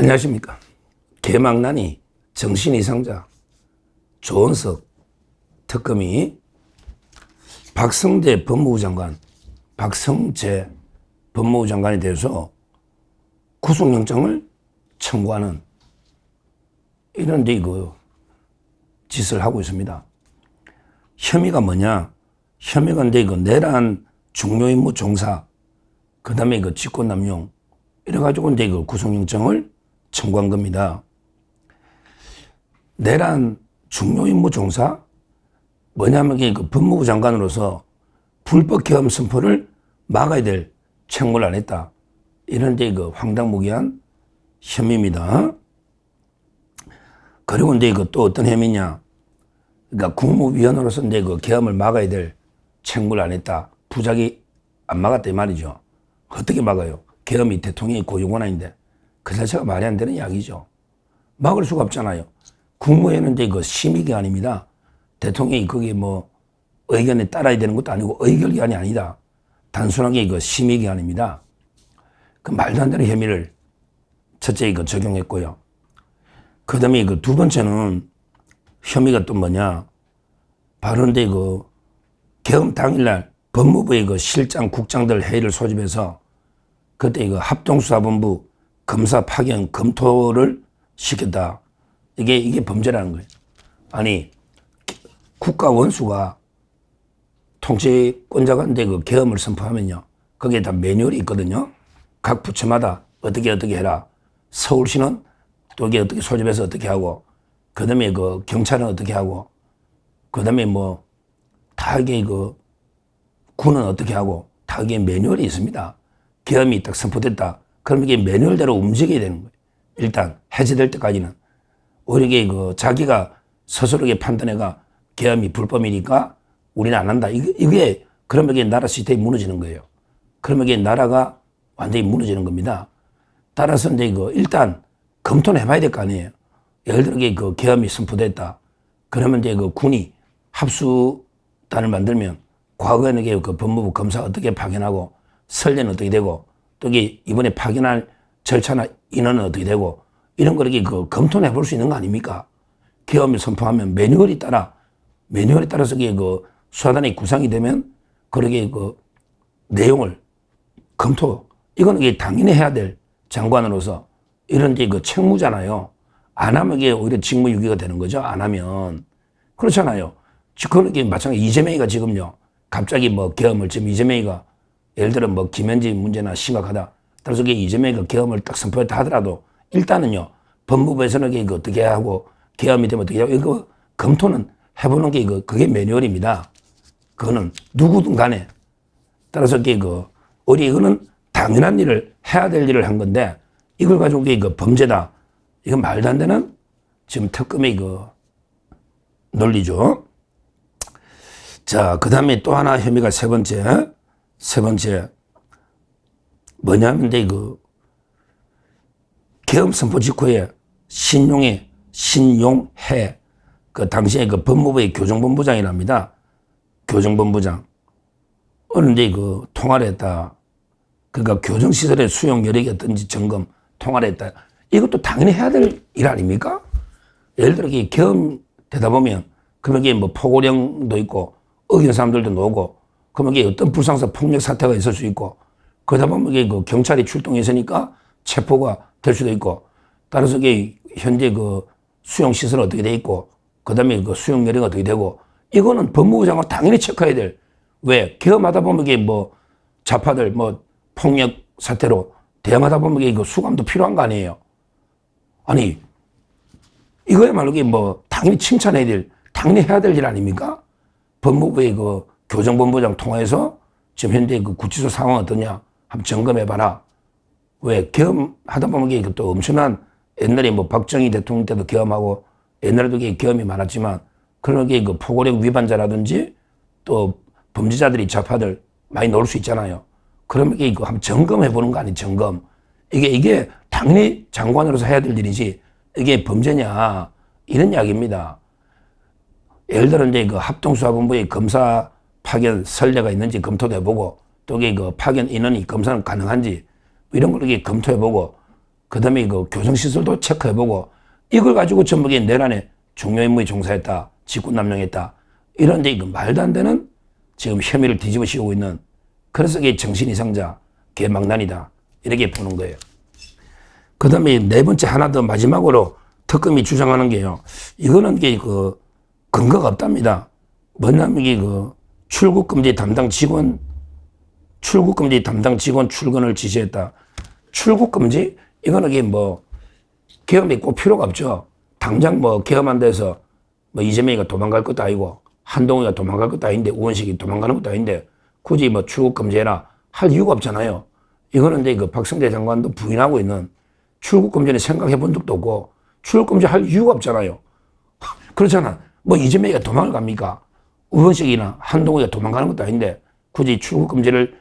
안녕하십니까. 개망난이 정신이상자 조원석 특검이 박성재 법무부 장관에 대해서 구속영장을 청구하는 이런 짓을 하고 있습니다. 혐의가 뭐냐? 혐의가 내란 중요임무 종사, 그 다음에 직권남용, 이래가지고 구속영장을 청구한 겁니다. 내란 중요임무 종사? 뭐냐면 법무부 장관으로서 불법 계엄 선포를 막아야 될 책무를 안 했다. 이런 황당무계한 혐의입니다. 그리고 또 어떤 혐의냐? 그러니까 국무위원으로서 계엄을 막아야 될 책무를 안 했다. 부작위 안 막았다 이 말이죠. 어떻게 막아요? 계엄이 대통령이 고유권한인데 그 자체가 말이 안 되는 이야기죠. 막을 수가 없잖아요. 국무회의는 심의기관입니다. 대통령이 거기 의견에 따라야 되는 것도 아니고 의결기관이 아니다. 단순하게 심의기관입니다. 그 말도 안 되는 혐의를 첫째 적용했고요. 그 다음에 두 번째는 혐의가 또 뭐냐? 바로 계엄 당일날 법무부의 실장, 국장들 회의를 소집해서 그때 합동수사본부 검사 파견 검토를 시켰다. 이게 범죄라는 거예요. 아니, 국가 원수가 통치권자가 계엄을 선포하면요. 거기에 다 매뉴얼이 있거든요. 각 부처마다 어떻게 해라. 서울시는 또 이게 어떻게 소집해서 어떻게 하고, 그 다음에 경찰은 어떻게 하고, 그 다음에 다 이게 군은 어떻게 하고, 다 이게 매뉴얼이 있습니다. 계엄이 딱 선포됐다. 그럼 이게 매뉴얼대로 움직여야 되는 거예요. 일단 해제될 때까지는. 오히려 이게 자기가 스스로 판단해가 계엄이 불법이니까 우리는 안 한다. 이게 그러면 이게 나라 시스템이 무너지는 거예요. 그러면 이게 나라가 완전히 무너지는 겁니다. 따라서 일단 검토는 해봐야 될 거 아니에요. 예를 들어 이게 계엄이 선포됐다. 그러면 군이 합수단을 만들면 과거에는 법무부 검사 어떻게 파견하고 설계는 어떻게 되고 또 이번에 파견할 절차나 인원은 어떻게 되고 이런 걸 검토는 해볼 수 있는 거 아닙니까? 계엄을 선포하면 매뉴얼에 따라서 수사단이 구성이 되면 그렇게 내용을 검토, 이거는 당연히 해야 될 장관으로서 이런 책무잖아요. 안 하면 이게 오히려 직무유기가 되는 거죠. 안 하면. 그렇잖아요. 그건 마찬가지. 이재명이가 지금요. 갑자기 계엄을 지금 이재명이가 예를 들어 김현지 문제나 심각하다. 따라서 이재명이가 계엄을 딱 선포했다 하더라도 일단은요. 법무부에서는 이게 어떻게 하고 계엄이 되면 어떻게 하고 이거 검토는 해보는 게 그게 매뉴얼입니다. 그거는 누구든 간에. 따라서 우리 이거는 당연한 일을 해야 될 일을 한 건데 이걸 가지고 범죄다. 이건 말도 안 되는 지금 특검의 논리죠. 자, 그 다음에 또 하나 혐의가 세 번째 뭐냐면 계엄 선포 직후에 신용해 당시에 법무부의 교정본부장이랍니다. 교정본부장. 그런데 통화를 했다. 그러니까 교정시설의 수용 여력이 어떤지 점검 통화를 했다. 이것도 당연히 해야 될 일 아닙니까? 예를 들어 계엄 되다 보면 그러면 이게 포고령도 있고 의견 사람들도 나오고 그러면 이게 어떤 불상사 폭력 사태가 있을 수 있고 그러다 보면 이게 경찰이 출동했으니까 체포가 될 수도 있고 따라서 이게 현재 수용시설 어떻게 돼 있고 그 다음에 수용 여력 어떻게 되고 이거는 법무부 장관 당연히 체크해야 될. 왜? 계엄하다 보면 이게 좌파들 폭력 사태로 대응하다 보면 이게 수감도 필요한 거 아니에요. 아니 이거야말로 이게 당연히 칭찬해야 될, 당연히 해야 될 일 아닙니까? 법무부의 교정본부장 통화해서 지금 현재 구치소 상황 어떠냐 한번 점검해봐라. 왜? 계엄하다 보면 이게 또 엄청난 옛날에 박정희 대통령 때도 계엄하고 옛날에도 계엄이 많았지만 그런 게 포고령 위반자라든지 또 범죄자들이 좌파들 많이 나올 수 있잖아요. 그러면 이거 한번 점검해보는 거 아니에요, 점검. 이게 당연히 장관으로서 해야 될 일이지, 이게 범죄냐, 이런 이야기입니다. 예를 들어, 합동수사본부의 검사 파견 선례가 있는지 검토도 해보고, 또 파견 인원이 검사는 가능한지, 이런 걸 검토해보고, 그 다음에 그 교정시설도 체크해보고 이걸 가지고 전부 내란에 중요 임무에 종사했다. 직권남용했다. 이런데 이거 말도 안 되는 지금 혐의를 뒤집어 씌우고 있는 그래서 이게 정신이상자, 개망난이다. 이렇게 보는 거예요. 그 다음에 네 번째 하나 더 마지막으로 특검이 주장하는 게요. 이거는 게 그 근거가 없답니다. 뭐냐면 이게 그 출국금지 담당 직원 출근을 지시했다. 출국금지? 이거는 이게 뭐 계엄이 꼭 필요가 없죠. 당장 뭐 계엄한 데서 뭐 이재명이가 도망갈 것도 아니고 한동훈이가 도망갈 것도 아닌데 우원식이 도망가는 것도 아닌데 굳이 뭐 출국금지해라 할 이유가 없잖아요. 이거는 이제 그 박성재 장관도 부인하고 있는 출국금지는 생각해 본 적도 없고 출국금지 할 이유가 없잖아요. 그렇잖아. 뭐 이재명이가 도망을 갑니까? 우원식이나 한동훈이가 도망가는 것도 아닌데 굳이 출국금지를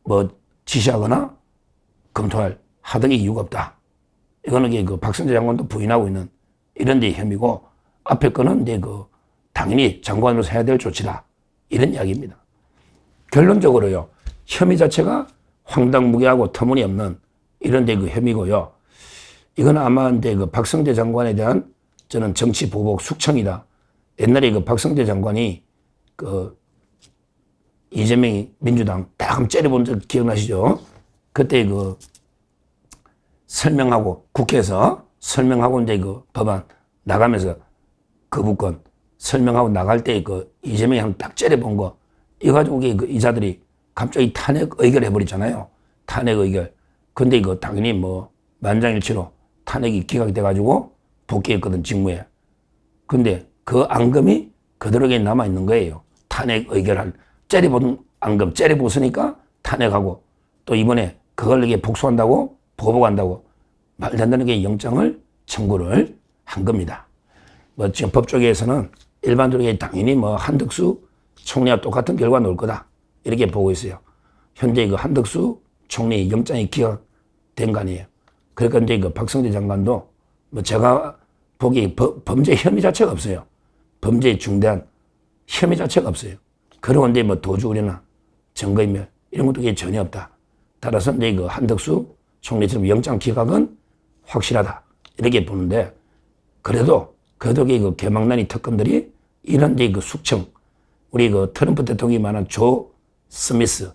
뭐 지시하거나 검토할 하등의 이유가 없다. 이거는 그 박성재 장관도 부인하고 있는 이런 데 혐의고 앞에 거는 이제 그 당연히 장관으로서 해야 될 조치다. 이런 이야기입니다. 결론적으로요. 혐의 자체가 황당무계하고 터무니없는 이런 데 그 혐의고요. 이건 아마 이제 그 박성재 장관에 대한 저는 정치 보복 숙청이다. 옛날에 그 박성재 장관이 그 이재명이 민주당 딱 째려본 적 기억나시죠? 그때 그 설명하고 국회에서 설명하고 이제 그 법안 나가면서 거부권 설명하고 나갈 때 그 이재명이 한 딱 째려본 거 이거 가지고 그 이자들이 갑자기 탄핵 의결해 버리잖아요. 탄핵 의결. 근데 이거 당연히 뭐 만장일치로 탄핵이 기각이 돼가지고 복귀했거든 직무에. 근데 그 앙금이 그대로 남아있는 거예요. 탄핵 의결할 째려본 앙금 째려보으니까 탄핵하고 또 이번에 그걸 이게 복수한다고 보복한다고 말도 안 되는 게 영장을 청구를 한 겁니다. 뭐 지금 법조계에서는 일반적으로 당연히 뭐 한덕수 총리와 똑같은 결과 나올 거다 이렇게 보고 있어요. 현재 그 한덕수 총리 영장이 기각된 거 아니에요. 그러니까 이제 그 박성재 장관도 뭐 제가 보기 범죄 혐의 자체가 없어요. 범죄에 중대한 혐의 자체가 없어요. 그러고 이제 뭐 도주우려나 증거인멸 이런 것도 전혀 없다. 따라서 이제 그 한덕수 총리처럼 영장 기각은 확실하다 이렇게 보는데 그래도 그 개망난이 특검들이 이런 이제 그 숙청 우리 그 트럼프 대통령이 말한 조 스미스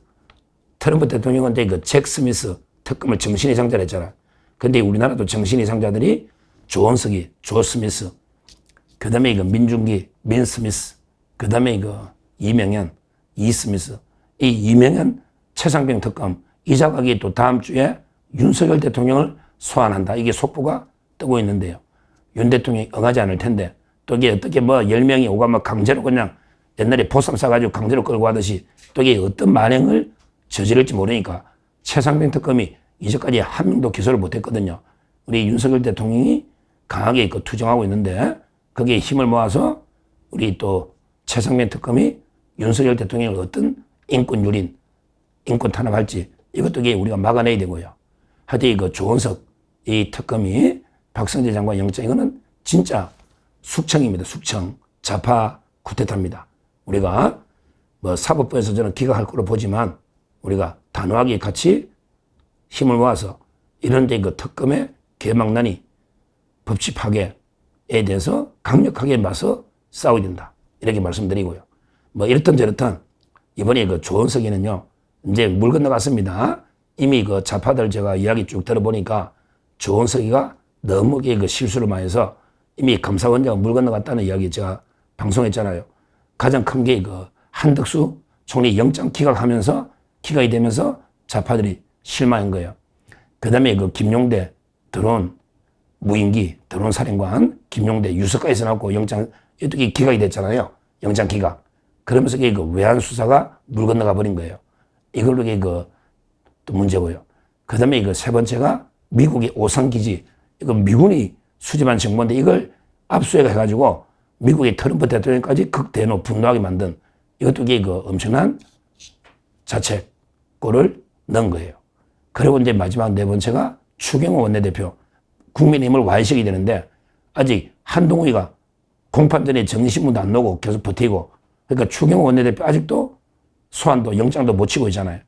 트럼프 대통령은 이제 그 잭 스미스 특검을 정신이상자를 했잖아. 근데 우리나라도 정신이상자들이 조원석이 조 스미스 그 다음에 그 민중기 민 스미스 그 다음에 그 이명현 이 스미스 이 이명현 최상병 특검 이 자각이 또 다음 주에 윤석열 대통령을 소환한다. 이게 속보가 뜨고 있는데요. 윤 대통령이 응하지 않을 텐데 또 이게 어떻게 뭐 10명이 오가 뭐 강제로 그냥 옛날에 보쌈 싸가지고 강제로 끌고 가듯이 또 이게 어떤 만행을 저지를지 모르니까 최상병 특검이 이제까지 한 명도 기소를 못했거든요. 우리 윤석열 대통령이 강하게 그 투정하고 있는데 거기에 힘을 모아서 우리 또 최상병 특검이 윤석열 대통령을 어떤 인권 유린, 인권 탄압할지 이것도 이게 우리가 막아내야 되고요. 하여튼 그 조원석 이 특검이 박성재 장관 영장 이거는 진짜 숙청입니다. 숙청. 좌파 쿠데타입니다. 우리가 뭐 사법부에서 저는 기각할 거로 보지만 우리가 단호하게 같이 힘을 모아서 이런 데 그 특검의 개망난이 법치 파괴에 대해서 강력하게 맞서 싸워야 된다. 이렇게 말씀드리고요. 뭐 이렇든 저렇든 이번에 그 조원석이는요, 이제 물 건너갔습니다. 이미 그 좌파들 제가 이야기 쭉 들어보니까 조원석이가 너무 그 실수를 많이 해서 이미 감사원장은 물 건너갔다는 이야기 제가 방송했잖아요. 가장 큰 게 그 한덕수 총리 영장 기각하면서 기각이 되면서 좌파들이 실망한 거예요. 그 다음에 그 김용대 드론 무인기 드론 사령관 김용대 유서까지 나왔고 영장 이렇게 기각이 됐잖아요. 영장 기각. 그러면서 그 외환 수사가 물 건너가 버린 거예요. 이걸로 또 문제고요. 그 다음에 그 세 번째가 미국의 오산기지. 이거 미군이 수집한 정보인데 이걸 압수해가지고 미국의 트럼프 대통령까지 극대노 분노하게 만든 이것도 그 엄청난 자책골을 넣은 거예요. 그리고 이제 마지막 네 번째가 추경호 원내대표. 국민의힘을 와해시켜야 되는데 아직 한동훈이가 공판 전에 정리신문도 안 나오고 계속 버티고 그러니까 추경호 원내대표 아직도 소환도 영장도 못 치고 있잖아요.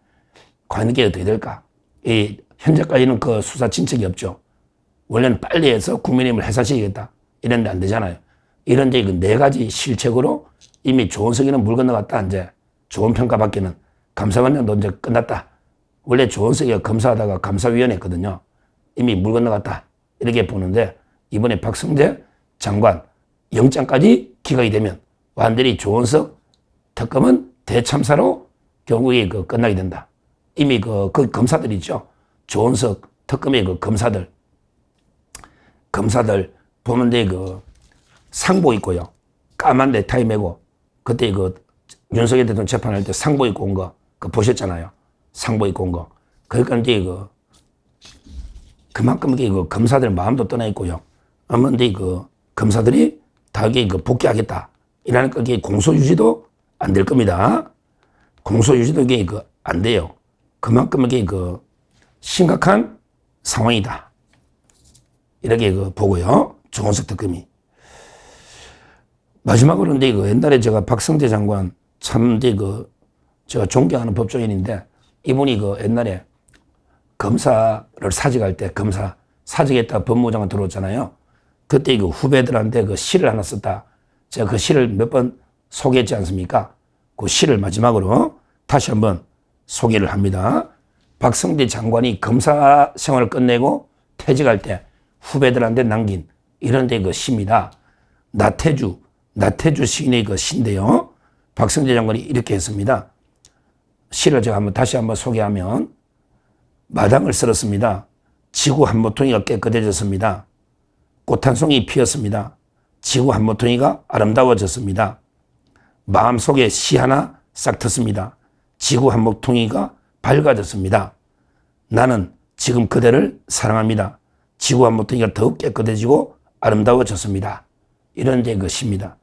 과연 이게 어떻게 될까? 현재까지는 그 수사 진척이 없죠. 원래는 빨리 해서 국민의힘을 해산시키겠다. 이랬는데 안 되잖아요. 이런 이제 그 4가지 실책으로 이미 조원석이는 물 건너갔다. 이제 좋은 평가받기는 감사원장도 이제 끝났다. 원래 조원석이가 검사하다가 감사위원회 했거든요. 이미 물 건너갔다. 이렇게 보는데 이번에 박성재 장관 영장까지 기각이 되면 완전히 조원석 특검은 대참사로 결국에 그 끝나게 된다. 이미 그 검사들 있죠. 조원석 특검의 그 검사들 보는데 그 상복 입고요. 까만 넥타이 메고 그때 그 윤석열 대통령 재판할 때 상복 입고 온 거 그 보셨잖아요. 상복 입고 온 거. 그러니까 이제 그만큼 이게 그 검사들 마음도 떠나 있고요. 아무런데 그 검사들이 다 이게 그 복귀하겠다. 이라는 그게 공소유지도 안 될 겁니다. 공소유지도 이게 그 안 돼요. 그만큼 이게 그 심각한 상황이다. 이렇게 그 보고요. 조원석 특검이. 마지막으로 근데 그 옛날에 제가 박성재 장관 참 이제 그 제가 존경하는 법조인인데 이분이 그 옛날에 검사를 사직할 때 검사 사직했다 법무장관 들어왔잖아요. 그때 그 후배들한테 그 시를 하나 썼다. 제가 그 시를 몇 번 소개했지 않습니까? 그 시를 마지막으로 다시 한번 소개를 합니다. 박성재 장관이 검사 생활을 끝내고 퇴직할 때 후배들한테 남긴 이런 데 그 시입니다. 나태주 시인의 그 시인데요. 박성재 장관이 이렇게 했습니다. 시를 제가 다시 한번 소개하면 마당을 쓸었습니다. 지구 한 모퉁이가 깨끗해졌습니다. 꽃 한 송이 피었습니다. 지구 한 모퉁이가 아름다워졌습니다. 마음속에 시 하나 싹 텄습니다. 지구 한 모퉁이가 밝아졌습니다. 나는 지금 그대를 사랑합니다. 지구 한 모퉁이가 더욱 깨끗해지고 아름다워졌습니다. 이런 이제 그 시입니다.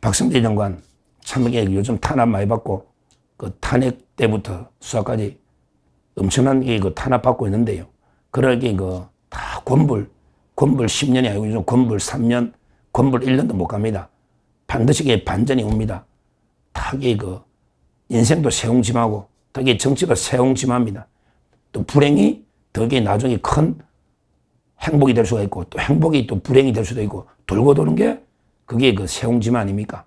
박성재 장관 참 이게 요즘 탄압 많이 받고 그 탄핵 때부터 수사까지 엄청난 그 탄압 받고 있는데요. 그러게 그 다 권불 10년이 아니고 요즘 권불 3년, 권불 1년도 못 갑니다. 반드시 이게 반전이 옵니다. 다 이게 그 인생도 새옹짐하고 되게 정치가 새옹짐합니다. 또 불행이 되게 나중에 큰 행복이 될 수가 있고 또 행복이 또 불행이 될 수도 있고 돌고 도는 게 그게 그 새옹짐 아닙니까?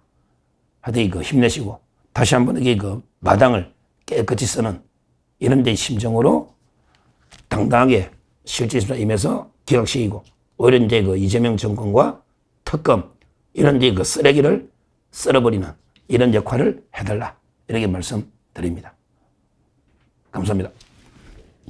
하여튼 그 힘내시고 다시 한번 이게 그 마당을 깨끗이 쓰는 이런 데 심정으로 당당하게 실질심사 임해서 기각시키고 오히려 이제 그 이재명 정권과 특검 이런 데 그 쓰레기를 쓸어버리는 이런 역할을 해달라 이렇게 말씀드립니다. 감사합니다.